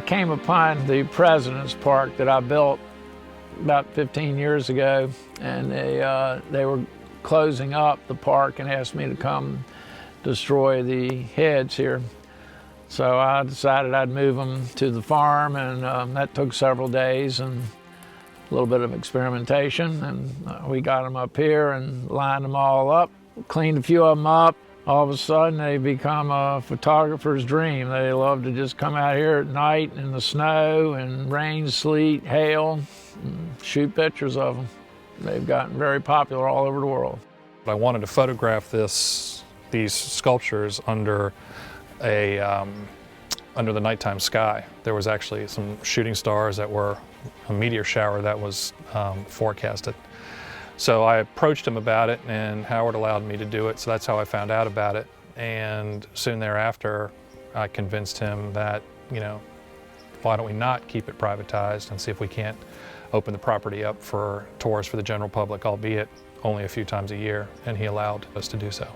came upon the President's Park that I built about 15 years ago, and they were closing up the park and asked me to come destroy the heads here. So I decided I'd move them to the farm, and that took several days and a little bit of experimentation, and we got them up here and lined them all up, cleaned a few of them up. All of a sudden they become a photographer's dream. They love to just come out here at night in the snow and rain, sleet, hail, and shoot pictures of them. They've gotten very popular all over the world. I wanted to photograph these sculptures under the nighttime sky. There was actually some shooting stars that were a meteor shower that was forecasted. So I approached him about it, and Howard allowed me to do it, so that's how I found out about it. And soon thereafter, I convinced him that, you know, why don't we not keep it privatized and see if we can't open the property up for tours for the general public, albeit only a few times a year, and he allowed us to do so.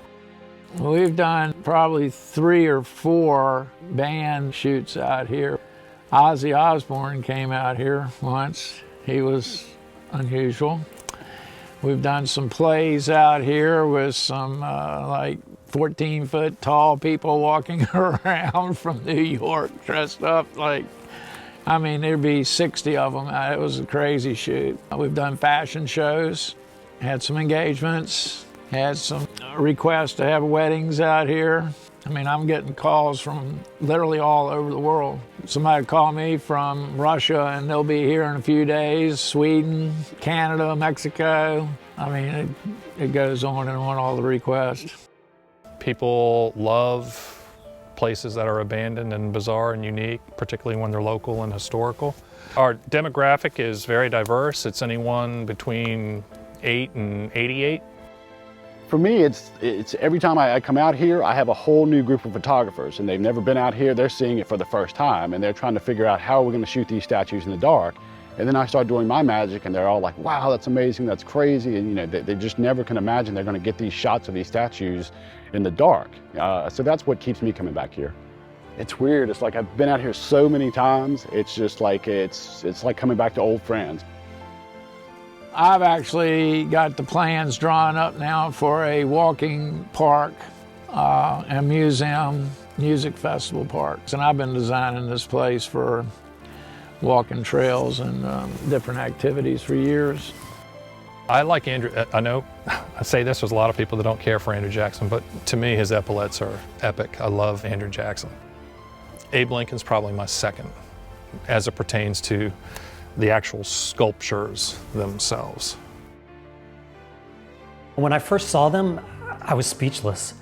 We've done probably 3 or 4 band shoots out here. Ozzy Osbourne came out here once. He was unusual. We've done some plays out here with some like 14-foot tall people walking around from New York dressed up like, I mean, there'd be 60 of them. It was a crazy shoot. We've done fashion shows, had some engagements, had some requests to have weddings out here. I mean, I'm getting calls from literally all over the world. Somebody called me from Russia and they'll be here in a few days, Sweden, Canada, Mexico. I mean, it goes on and on, all the requests. People love places that are abandoned and bizarre and unique, particularly when they're local and historical. Our demographic is very diverse. It's anyone between 8 and 88. For me, it's every time I come out here, I have a whole new group of photographers, and they've never been out here. They're seeing it for the first time, and they're trying to figure out how we're going to shoot these statues in the dark. And then I start doing my magic, and they're all like, wow, that's amazing, that's crazy. And you know, they just never can imagine they're going to get these shots of these statues in the dark. So that's what keeps me coming back here. It's weird. It's like I've been out here so many times. It's just like, it's like coming back to old friends. I've actually got the plans drawn up now for a walking park, a museum, music festival parks. And I've been designing this place for walking trails and different activities for years. I like Andrew. I know I say this, there's a lot of people that don't care for Andrew Jackson, but to me his epaulets are epic. I love Andrew Jackson. Abe Lincoln's probably my second as it pertains to the actual sculptures themselves. When I first saw them, I was speechless.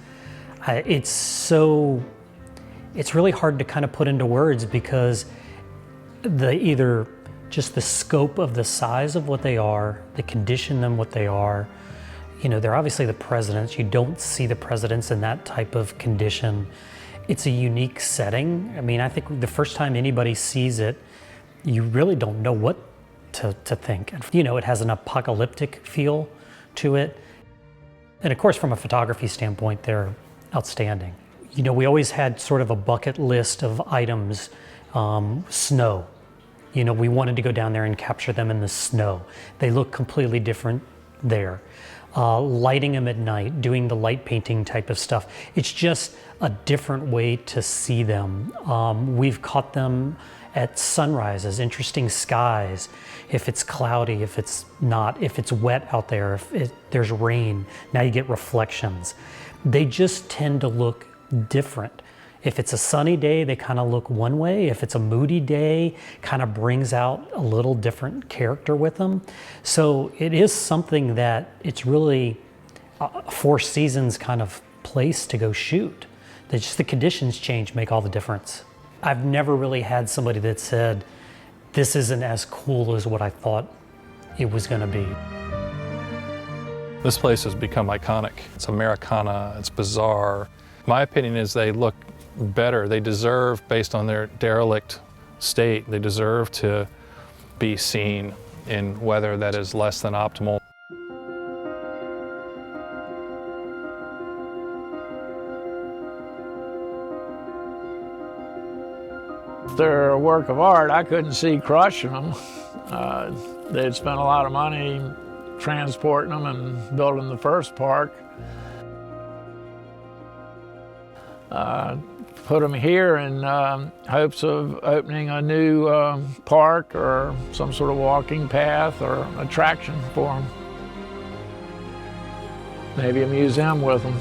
It's really hard to kind of put into words because either just the scope of the size of what they are, the condition them what they are. You know, they're obviously the presidents. You don't see the presidents in that type of condition. It's a unique setting. I mean, I think the first time anybody sees it, you really don't know what to think. You know, it has an apocalyptic feel to it. And of course, from a photography standpoint, they're outstanding. You know, we always had sort of a bucket list of items. Snow. You know, we wanted to go down there and capture them in the snow. They look completely different there. Lighting them at night, doing the light painting type of stuff. It's just a different way to see them. We've caught them at sunrises, interesting skies, if it's cloudy, if it's not, if it's wet out there, if there's rain, now you get reflections. They just tend to look different. If it's a sunny day, they kind of look one way. If it's a moody day, kind of brings out a little different character with them. So it is something that it's really a Four Seasons kind of place to go shoot. Just the conditions change make all the difference. I've never really had somebody that said, this isn't as cool as what I thought it was going to be. This place has become iconic. It's Americana, it's bizarre. My opinion is they look better. They deserve, based on their derelict state, they deserve to be seen in weather that is less than optimal. they're a work of art, I couldn't see crushing them. They'd spent a lot of money transporting them and building the first park. Put them here in hopes of opening a new park or some sort of walking path or attraction for them. Maybe a museum with them.